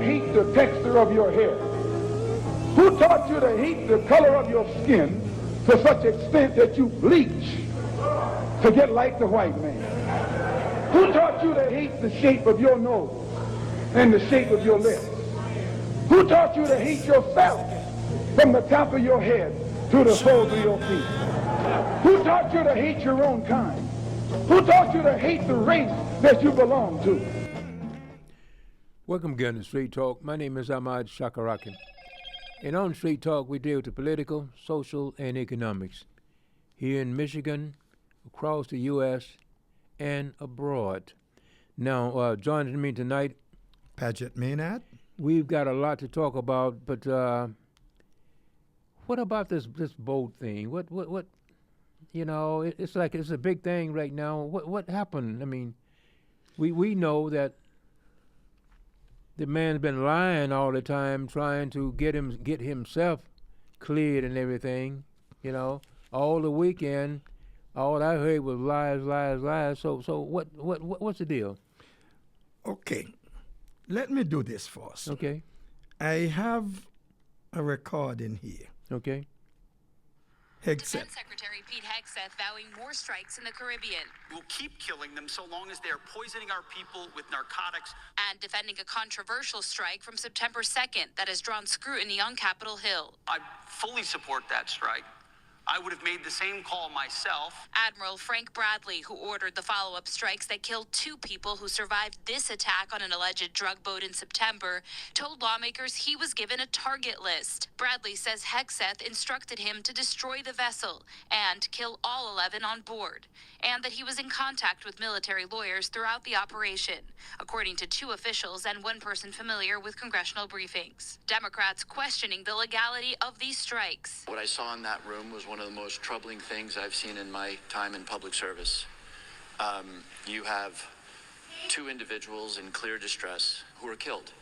hate the texture of your hair? Who taught you to hate the color of your skin to such extent that you bleach to get like the white man? Who taught you to hate the shape of your nose and the shape of your lips? Who taught you to hate yourself from the top of your head to the soles of your feet? Who taught you to hate your own kind? Who taught you to hate the race that you belong to? Welcome again to Street Talk. My name is Ahmad Shakarakan. And on Street Talk, we deal with the political, social, and economics here in Michigan, across the U.S., and abroad. Now, joining me tonight, Paget Maynard. We've got a lot to talk about, but what about this boat thing? What? You know, it's like it's a big thing right now. What happened? I mean, we know that the man's been lying all the time, trying to get himself cleared and everything. You know, all the weekend, all I heard was lies. So what's the deal? Okay, let me do this first. Okay. I have a recording here. Okay. Hegseth. Defense Secretary Pete Hegseth vowing more strikes in the Caribbean. We'll keep killing them so long as they are poisoning our people with narcotics. And defending a controversial strike from September 2nd that has drawn scrutiny on Capitol Hill. I fully support that strike. I would have made the same call myself. Admiral Frank Bradley, who ordered the follow-up strikes that killed 2 people who survived this attack on an alleged drug boat in September, told lawmakers he was given a target list. Bradley says Hegseth instructed him to destroy the vessel and kill all 11 on board, and that he was in contact with military lawyers throughout the operation, according to 2 officials and 1 person familiar with congressional briefings. Democrats questioning the legality of these strikes. What I saw in that room was one of the most troubling things I've seen in my time in public service. You have 2 individuals in clear distress who were killed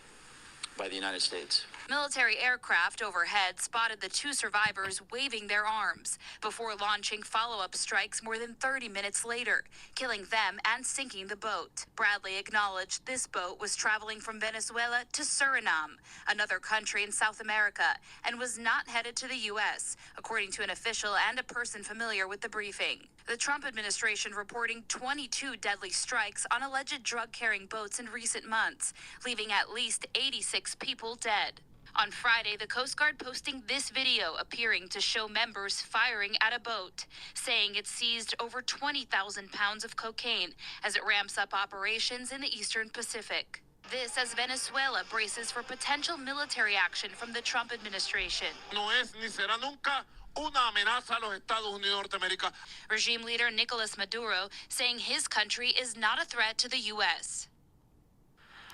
by the United States. Military aircraft overhead spotted the 2 survivors waving their arms before launching follow-up strikes more than 30 minutes later, killing them and sinking the boat. Bradley acknowledged this boat was traveling from Venezuela to Suriname, another country in South America, and was not headed to the U.S., according to an official and a person familiar with the briefing. The Trump administration reporting 22 deadly strikes on alleged drug-carrying boats in recent months, leaving at least 86 people dead. On Friday, the Coast Guard posting this video appearing to show members firing at a boat, saying it seized over 20,000 pounds of cocaine as it ramps up operations in the Eastern Pacific. This as Venezuela braces for potential military action from the Trump administration. No es ni será nunca una amenaza a los Estados Unidos de América. Regime leader Nicolas Maduro saying his country is not a threat to the U.S.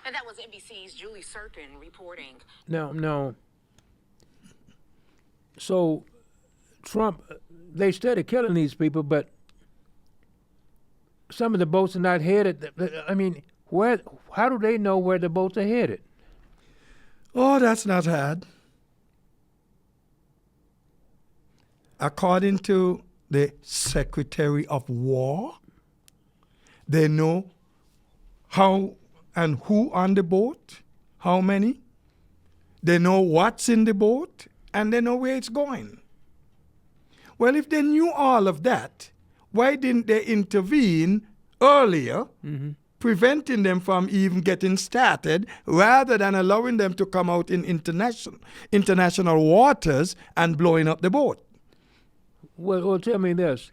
And that was NBC's Julie Surkin reporting. No. So, Trump, they started killing these people, but some of the boats are not headed. I mean, how do they know where the boats are headed? Oh, that's not hard. According to the Secretary of War, they know how and who on the boat, how many. They know what's in the boat, and they know where it's going. Well, if they knew all of that, why didn't they intervene earlier, preventing them from even getting started, rather than allowing them to come out in international waters and blowing up the boat? Well, tell me this.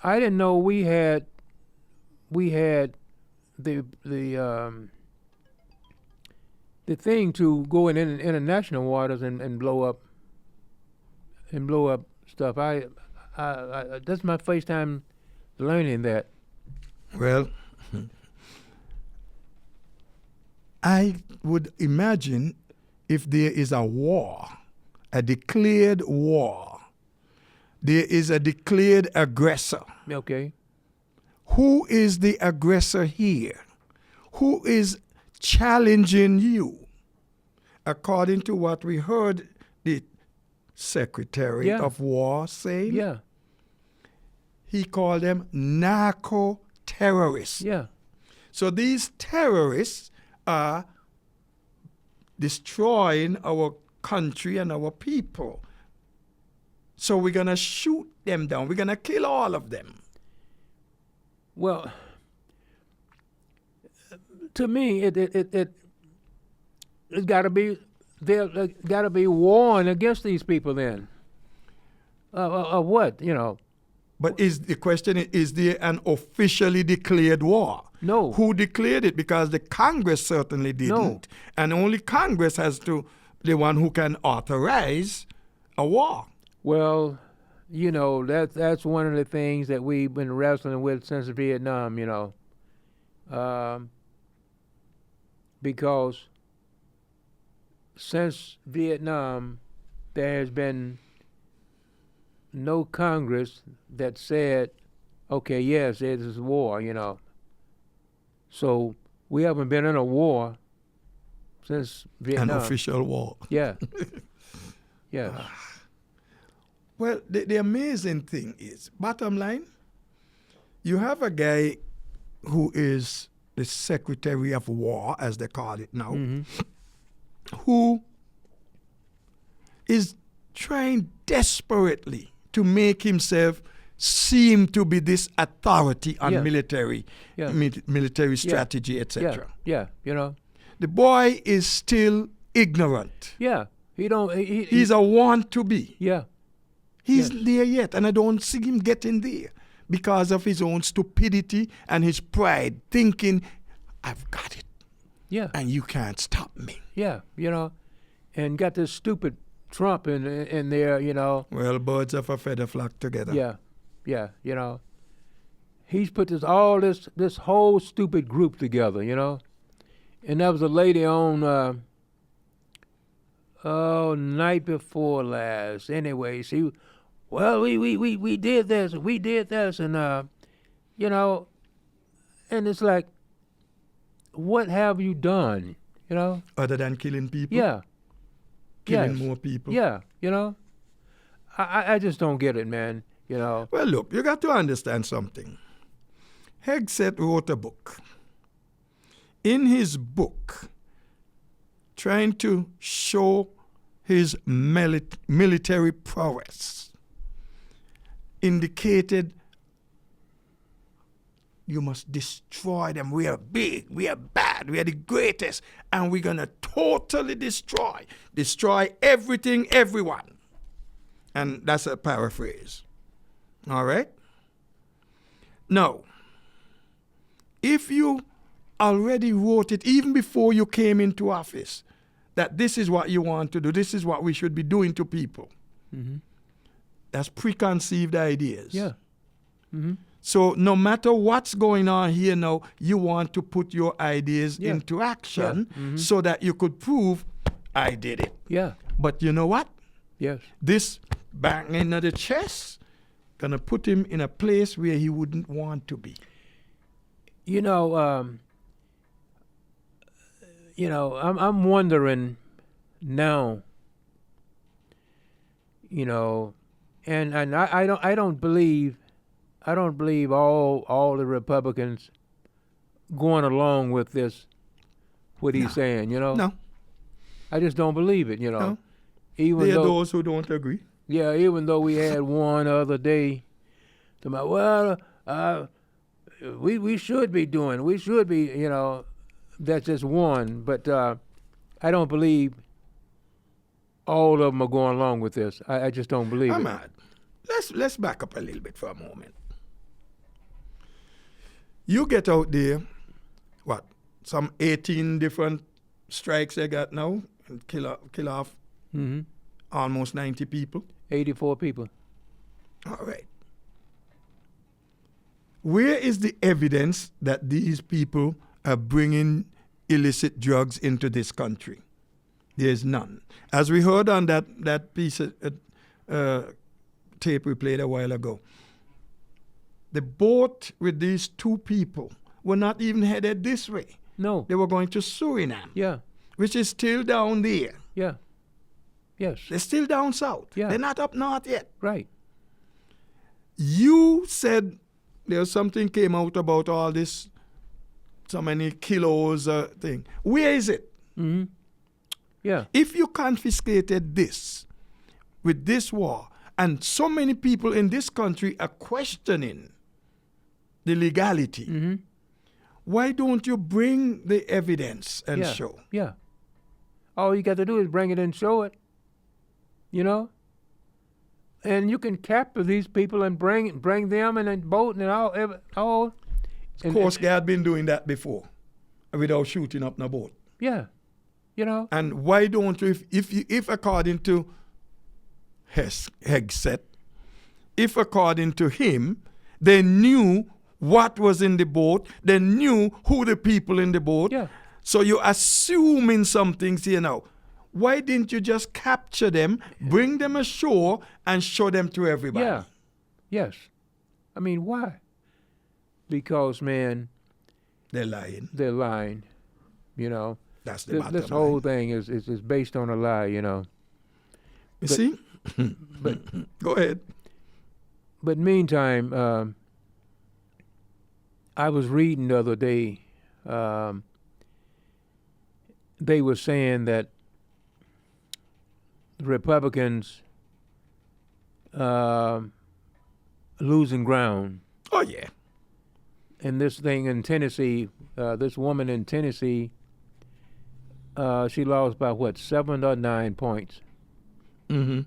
I didn't know we had the thing to go in international waters and blow up stuff. I that's my first time learning that. Well, I would imagine if there is a war, a declared war, there is a declared aggressor. Okay. Who is the aggressor here? Who is challenging you? According to what we heard the Secretary of War say, he called them narco terrorists. Yeah. So these terrorists are destroying our country and our people. So we're going to shoot them down. We're going to kill all of them. Well, to me, it's got to be there. Got to be warring against these people. Then, what you know? But the question is there an officially declared war? No. Who declared it? Because the Congress certainly didn't, No. and only Congress has the one who can authorize a war. Well, you know, that's one of the things that we've been wrestling with since Vietnam, you know. Because since Vietnam, there has been no Congress that said, okay, yes, it is war, you know. So we haven't been in a war since Vietnam. An official war. Yeah. Yes. Well, the amazing thing is, bottom line, you have a guy who is the Secretary of War, as they call it now, who is trying desperately to make himself seem to be this authority on military strategy, etc. Yeah, you know. The boy is still ignorant. Yeah, He's a want to be. Yeah. He's there yet, and I don't see him getting there because of his own stupidity and his pride, thinking, I've got it. Yeah. And you can't stop me. Yeah, you know, and got this stupid Trump in there, you know. Well, birds of a feather flock together. Yeah, you know. He's put this whole stupid group together, you know. And there was a lady on night before last. Anyway, we did this, and you know, and it's like, what have you done, you know? Other than killing people? Yeah. Killing more people? Yeah, you know? I just don't get it, man, you know? Well, look, you got to understand something. Hegseth wrote a book. In his book, trying to show his military prowess, indicated you must destroy them. We are big, we are bad, we are the greatest, and we're going to totally destroy everything, everyone. And that's a paraphrase. All right? Now, if you already wrote it even before you came into office, that this is what you want to do, this is what we should be doing to people. That's preconceived ideas. Yeah. So no matter what's going on here now, you want to put your ideas into action so that you could prove, I did it. Yeah. But you know what? Yes. This bang in the chest gonna put him in a place where he wouldn't want to be. You know, I'm wondering now, you know, and I don't believe all the Republicans going along with this, what he's saying, you know? No. I just don't believe it, you know. No. Even There are though, those who don't agree. yeah, even though we had one other day, we should be, you know, that's just one. But I don't believe all of them are going along with this. I just don't believe it. Ahmad, let's back up a little bit for a moment. You get out there, some 18 different strikes they got now, and kill off almost 90 people. 84 people. All right. Where is the evidence that these people are bringing illicit drugs into this country? There's none. As we heard on that piece of tape we played a while ago, the boat with these two people were not even headed this way. No. They were going to Suriname. Yeah. Which is still down there. Yeah. Yes. They're still down south. Yeah. They're not up north yet. Right. You said there's something came out about all this, so many kilos thing. Where is it? Yeah. If you confiscated this with this war, and so many people in this country are questioning the legality, why don't you bring the evidence and Yeah. show? Yeah. All you got to do is bring it and show it. You know? And you can capture these people and bring them in a boat and all. Of course, they had been doing that before without shooting up no boat. Yeah. You know? And why don't you, if according to Hegseth, if according to him, they knew what was in the boat, they knew who the people in the boat. Yeah. So you're assuming some things here now. Why didn't you just capture them, bring them ashore, and show them to everybody? Yeah. Yes. I mean, why? Because, man, They're lying. they're lying. You know? That's the This bottom whole line. thing is based on a lie, you know? You see? But Go ahead. But meantime, I was reading the other day, they were saying that the Republicans losing ground. Oh, yeah. And this thing in Tennessee, this woman in Tennessee, she lost by what, 7 or 9 points. Mm-hmm.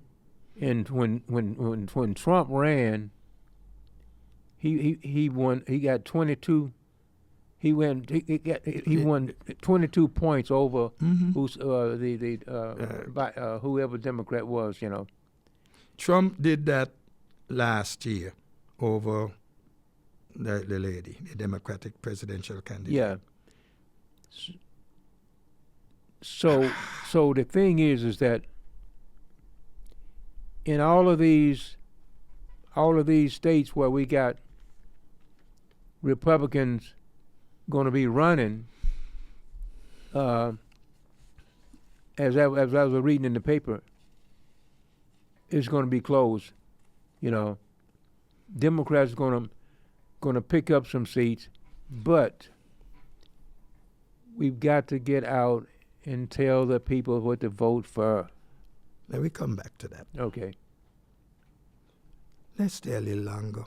And when Trump ran, he won. He got 22. He won 22 points over who's whoever Democrat was. You know. Trump did that last year over the lady, the Democratic presidential candidate. Yeah. So the thing is that in all of these states where we got Republicans going to be running, as I was reading in the paper, it's going to be close. You know, Democrats going to pick up some seats, but we've got to get out and tell the people what to vote for. Let me come back to that. Okay. Let's stay a little longer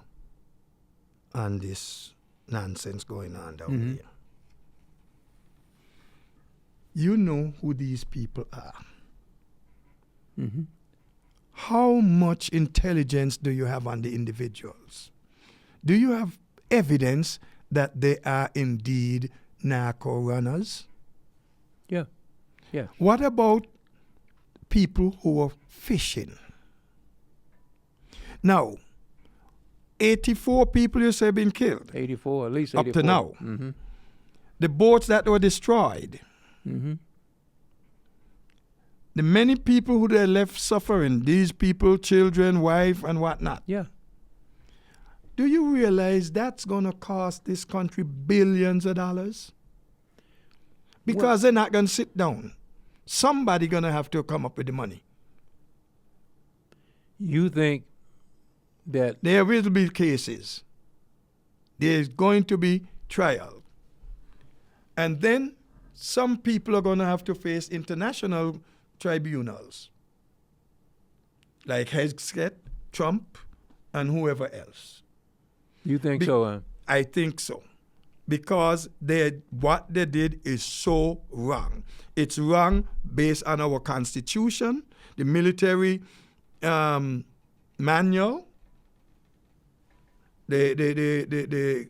on this nonsense going on down here. You know who these people are. Mm-hmm. How much intelligence do you have on the individuals? Do you have evidence that they are indeed narco runners? Yeah. Yeah. What about people who are fishing? Now, 84 people you say been killed 84, at least 84. up to now. Mm-hmm. The boats that were destroyed. Mm-hmm. The many people who they left suffering, these people, children, wife, and whatnot. Yeah. Do you realize that's going to cost this country billions of dollars? Because they're not going to sit down. Somebody going to have to come up with the money. You think that There will be cases. There's going to be trial. And then some people are going to have to face international tribunals. Like Hegseth, Trump, and whoever else. you think so? I think so. Because what they did is so wrong. It's wrong based on our Constitution, the military manual, the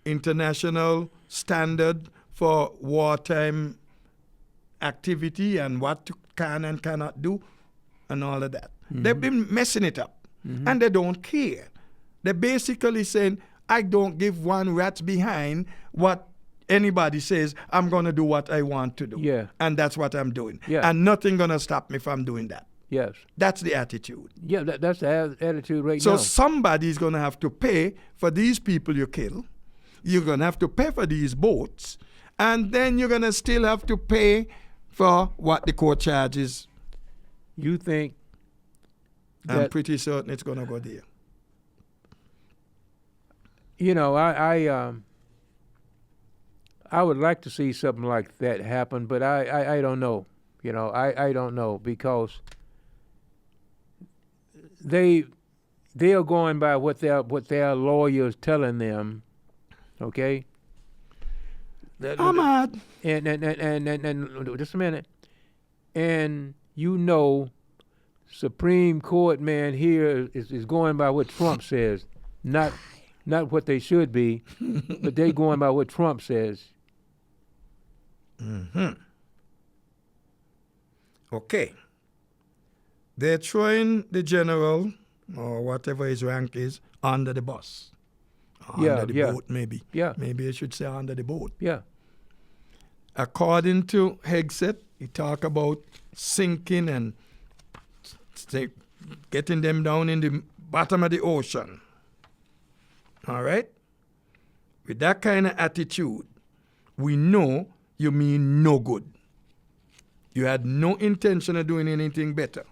international standard for wartime activity and what you can and cannot do and all of that. Mm-hmm. They've been messing it up and they don't care. They're basically saying, I don't give one rat's behind what anybody says. I'm going to do what I want to do. Yeah. And that's what I'm doing. Yeah. And nothing going to stop me from doing that. Yes. That's the attitude. Yeah, that's the attitude right So now. somebody's going to have to pay for these people you kill. You're going to have to pay for these boats. And then you're going to still have to pay for what the court charges. You think I'm that, pretty certain it's going to go there. you know, I would like to see something like that happen, but I don't know. You know, I don't know, because they are going by what their lawyers telling them. Okay. Ahmad. And just a minute. And you know, Supreme Court man here is going by what Trump says, not what they should be, but they going by what Trump says. Okay. They're throwing the general, or whatever his rank is, under the bus. Under the boat, maybe. Yeah. Maybe I should say under the boat. Yeah. According to Hegseth, he talk about sinking and getting them down in the bottom of the ocean. All right? With that kind of attitude, we know you mean no good. You had no intention of doing anything better.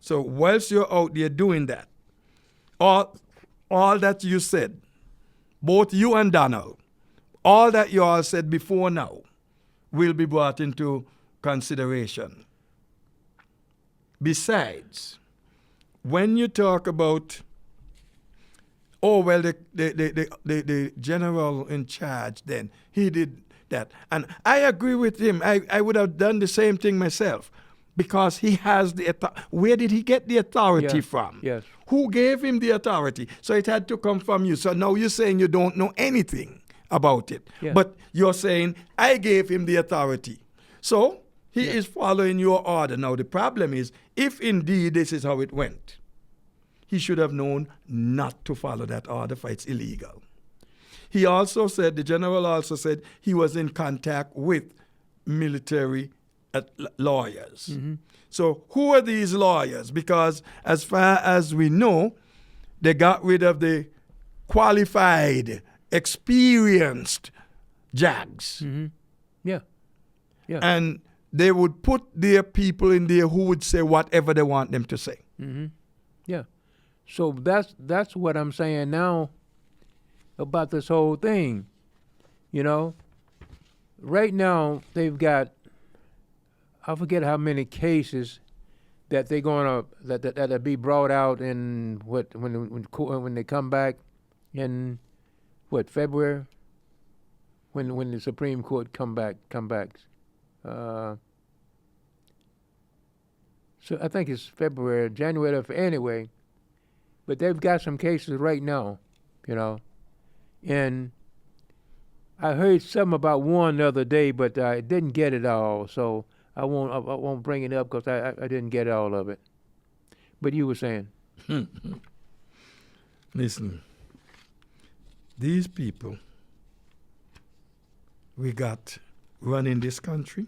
So whilst you're out there doing that, all that you said, both you and Donald, all that you all said before now, will be brought into consideration. Besides, when you talk about, the general in charge then, he did that. And I agree with him. I would have done the same thing myself, because he has the authority. Where did he get the authority from? Yes. Who gave him the authority? So it had to come from you. So now you're saying you don't know anything about it. Yeah. But you're saying, I gave him the authority. So he is following your order. Now the problem is, if indeed this is how it went, he should have known not to follow that order, for it's illegal. He also said, the general also said, he was in contact with military lawyers. Mm-hmm. So who are these lawyers? Because as far as we know, they got rid of the qualified, experienced JAGs. Mm-hmm. Yeah. Yeah. And they would put their people in there who would say whatever they want them to say. Mm-hmm. Yeah. So that's what I'm saying now about this whole thing. You know, right now they've got, I forget how many cases that they're gonna that'll be brought out in when they come back in February, when the Supreme Court come back. So I think it's February, January, anyway. But they've got some cases right now, you know, and I heard something about one the other day, but I didn't get it all, so I won't bring it up because I didn't get all of it. But you were saying. Listen, these people we got running this country,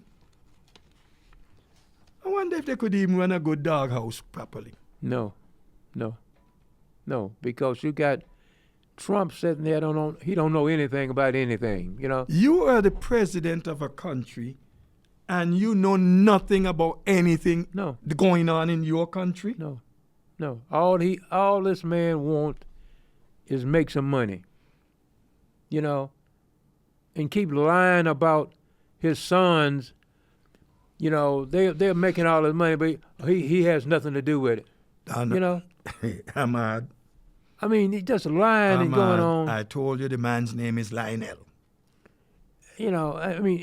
I wonder if they could even run a good doghouse properly. No, because you got Trump sitting there, he don't know anything about anything, you know. You are the president of a country and you know nothing about anything going on in your country? No. All this man want is make some money, you know, and keep lying about his sons. You know, they're making all this money, but he has nothing to do with it. You know? Ahmad. I mean, he just lying and going on. I told you the man's name is Lionel. You know, I mean,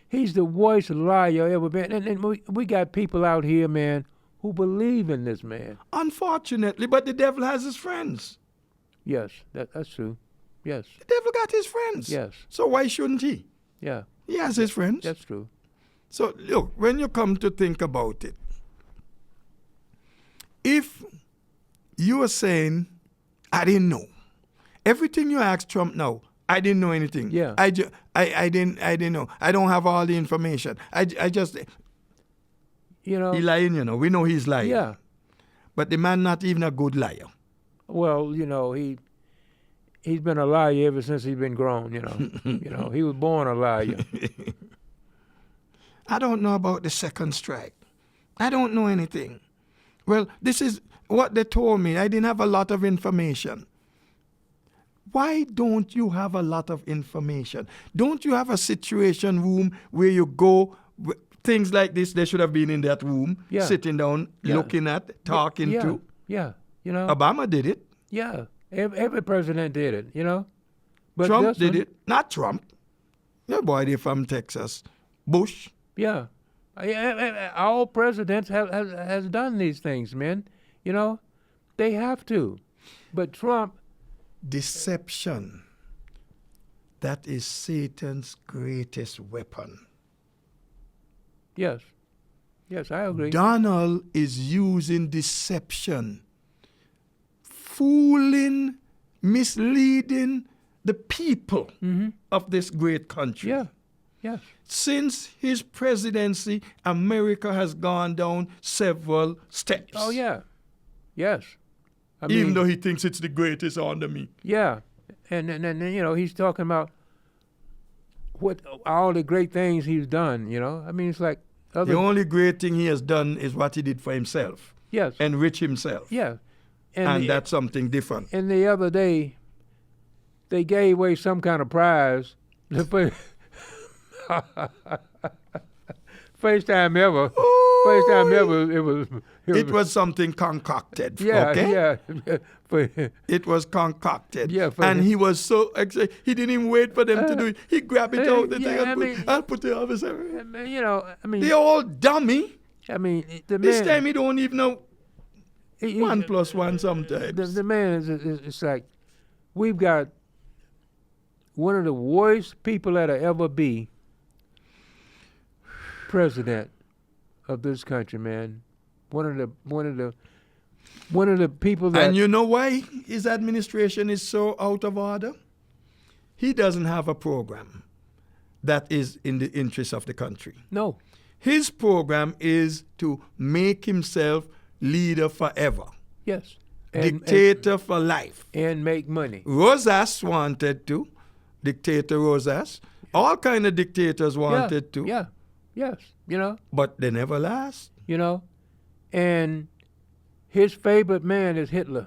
he's the worst liar ever been. And we got people out here, man, who believe in this man. Unfortunately, but the devil has his friends. Yes, that's true. Yes. The devil got his friends. Yes. So why shouldn't he? Yeah. He has his friends. That's true. So, look, when you come to think about it, if you are saying, I didn't know, everything you ask Trump now, I didn't know anything. Yeah. I didn't know. I don't have all the information. I just, you know. He's lying, you know. We know he's lying. Yeah. But the man not even a good liar. Well, you know, he's been a liar ever since he's been grown, you know. You know, he was born a liar. I don't know about the second strike. I don't know anything. Well, this is what they told me. I didn't have a lot of information. Why don't you have a lot of information? Don't you have a situation room where you go things like this, they should have been in that room, Yeah. sitting down, Yeah. looking at, talking yeah, to. Yeah, you know. Obama did it. Yeah, every president did it, you know. But Trump this did one- it. Not Trump. No boy there from Texas. Bush. Yeah, all presidents has done these things, man. You know, they have to. But Trump, Deception. That is Satan's greatest weapon. yes, I agree. Donald is using deception, fooling, misleading the people of this great country. Yeah, yes, Since his presidency, America has gone down several steps. oh yeah, yes. I Even though he thinks it's the greatest under me. yeah, and you know he's talking about what all the great things he's done. You know, I mean it's like other The only great thing he has done is what he did for himself. yes, Enrich himself. yeah, And the- that's something different. And the other day, they gave away some kind of prize. The first time ever. First time ever, It was something concocted. yeah, okay? yeah. For- It was concocted. Yeah, for and him. he was so excited. He didn't even wait for them to do it. He grabbed it out. The yeah, thing I and mean- I'll put the officer. you know, I mean, They all dummy. I mean, the This man. time he don't even know he- 1 + 1 sometimes. the man is it's like we've got one of the worst people that'll ever be president of this country, man. One of the people that And you know why his administration is so out of order? He doesn't have a program that is in the interest of the country. no, His program is to make himself leader forever, yes, dictator for life. and make money. Rosas wanted to, dictator Rosas. All kind of dictators wanted to, Yeah, yes, you know, but they never last. and his favorite man is Hitler.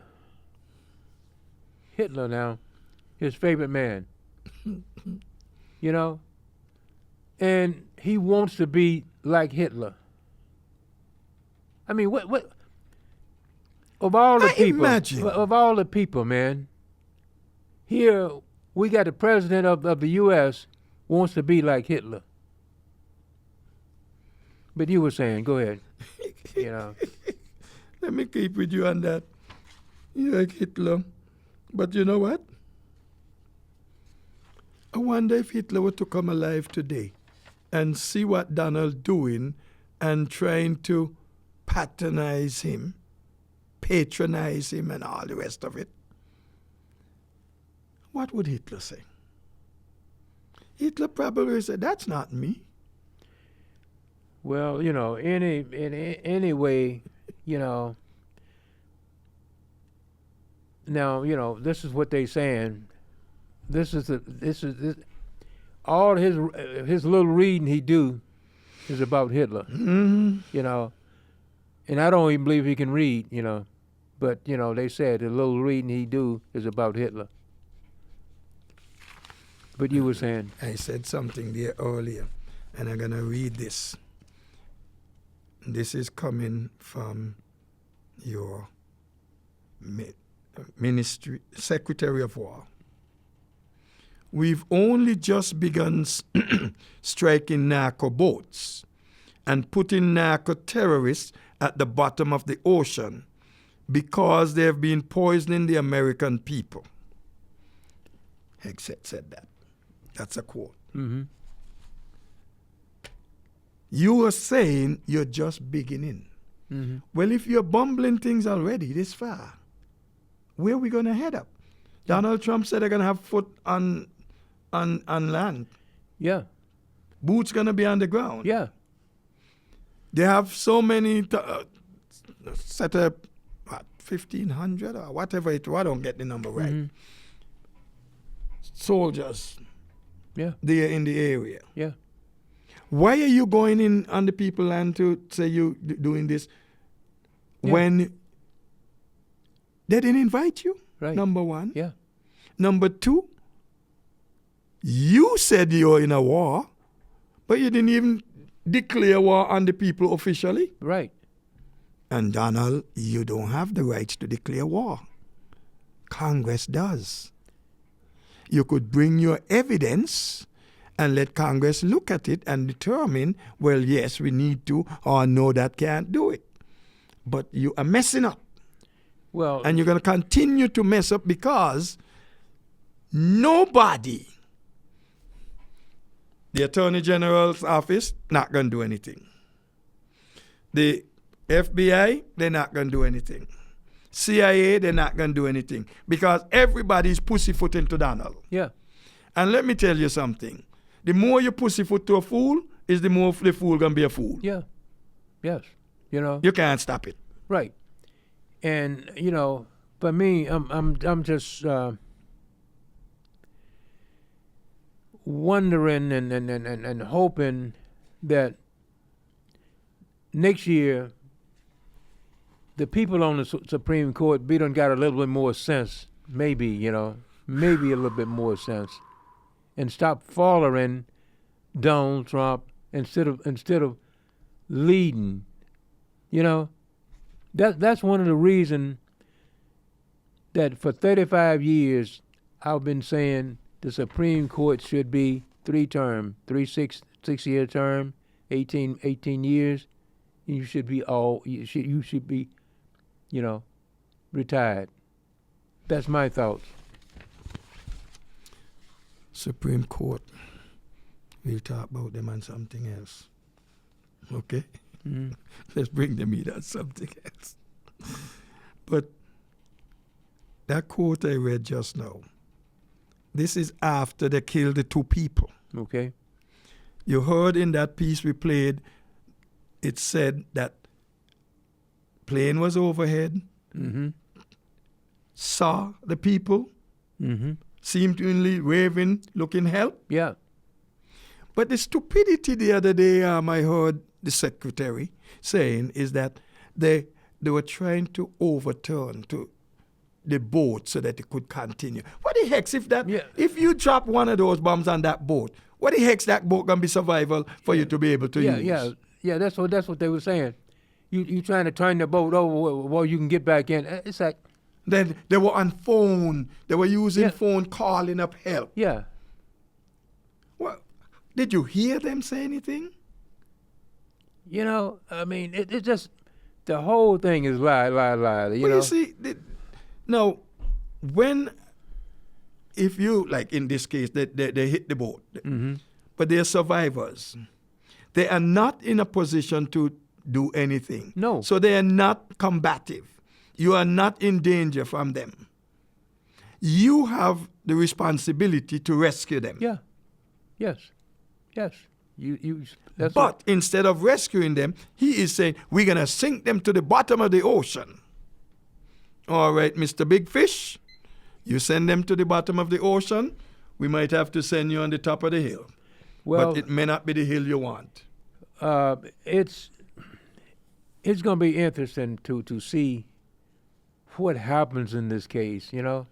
Hitler now, his favorite man. you know, and he wants to be like Hitler. I mean, what? Of all the I people, imagine. of all the people, man. Here we got the president of the U.S. wants to be like Hitler. But you were saying, go ahead. You know, Let me keep with you on that. You like Hitler. But you know what? I wonder if Hitler were to come alive today and see what Donald doing and trying to patronize him, and all the rest of it. What would Hitler say? Hitler probably said, that's not me. well, you know, any way, you know. Now, you know, this is what they saying. This is all his little reading he do is about Hitler. Mm-hmm. You know, and I don't even believe he can read. You know, but you know they said the little reading he do is about Hitler. But you were saying, I said something there earlier, and I'm going to read this. This is coming from your ministry, Secretary of War. We've only just begun striking narco boats and putting narco terrorists at the bottom of the ocean because they have been poisoning the American people. Hegseth said that. That's a quote. mm-hmm. You are saying you're just beginning. Mm-hmm. Well, if you're bumbling things already this far, where are we going to head up? Donald Trump said they're going to have foot on land. Yeah, Boots going to be on the ground. yeah, They have so many, set up, 1,500 or whatever it was. I don't get the number right. Mhm. Soldiers yeah, there in the area. yeah. Why are you going in on the people land to say you doing this Yeah. when they didn't invite you? Right. Number one. Yeah. Number two, you said you're in a war, but you didn't even declare war on the people officially. Right. And Donald, you don't have the rights to declare war. Congress does. You could bring your evidence and let Congress look at it and determine, well, yes, we need to, or no, that can't do it. But you are messing up. Well, And you're going to continue to mess up because nobody, the Attorney General's office, not going to do anything. The FBI, they're not going to do anything. CIA, they're not going to do anything because everybody's pussyfooting to Donald. yeah. And let me tell you something. The more you pussyfoot to a fool, is the more the fool going to be a fool. Yeah. Yes. You know. You can't stop it. Right. And you know, for me, I'm just wondering and hoping that next year the people on the Supreme Court done got a little bit more sense, maybe, you know, maybe a little bit more sense, and stop following Donald Trump instead of leading. You know, that's one of the reasons that for 35 years I've been saying the Supreme Court should be 3-term, 6-year term, 18 years. You should be you know, retired. That's my thoughts. Supreme Court, we'll talk about them and something else. Okay? Mm-hmm. Let's bring them in on something else. But that quote I read just now, this is after they killed the 2 people. Okay. You heard in that piece we played, it said that plane was overhead, Mm-hmm. saw the people, Mm-hmm. seemingly waving, looking help. Yeah. But the stupidity the other day, I heard the secretary saying is that they were trying to overturn the boat so that it could continue. What the heck's if you drop one of those bombs on that boat, what the heck's that boat gonna be survival for you to be able to use? Yeah. That's what they were saying. You trying to turn the boat over while you can get back in. It's like. Then they were on phone. They were using phone calling up help. Yeah. Well, did you hear them say anything? You know, I mean, it's just the whole thing is lie. You know. You see, now, if you, like in this case, they hit the boat, Mm-hmm. but they're survivors. They are not in a position to do anything. No. So they are not combative. You are not in danger from them. You have the responsibility to rescue them. Yeah. Yes. But instead of rescuing them, he is saying, we're going to sink them to the bottom of the ocean. All right, Mr. Big Fish, you send them to the bottom of the ocean, we might have to send you on the top of the hill. Well, but it may not be the hill you want. It's going to be interesting to see what happens in this case, you know,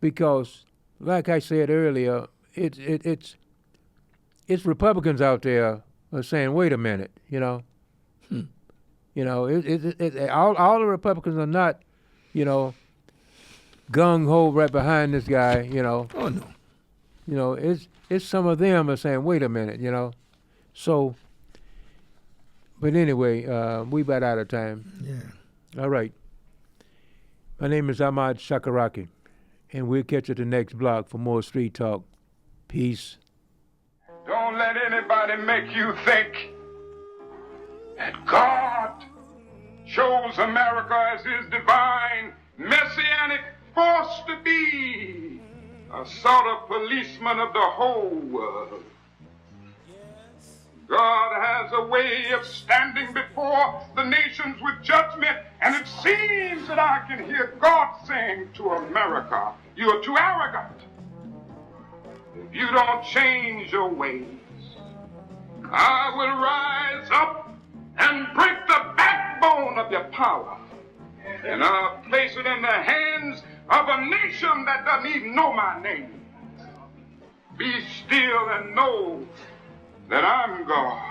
because, like I said earlier, it's Republicans out there are saying, wait a minute, you know, you know, all the Republicans are not, you know, gung ho right behind this guy, you know. Oh no, you know, it's some of them are saying, wait a minute, you know, so. But anyway, we about out of time. Yeah. All right. My name is Ahmad Shakaraki, and we'll catch you at the next block for more Street Talk. Peace. Don't let anybody make you think that God chose America as his divine, messianic force to be a sort of policeman of the whole world. God has a way of standing before the nations with judgment, and it seems that I can hear God saying to America, you are too arrogant. If you don't change your ways, I will rise up and break the backbone of your power, and I'll place it in the hands of a nation that doesn't even know my name. Be still and know that I'm God.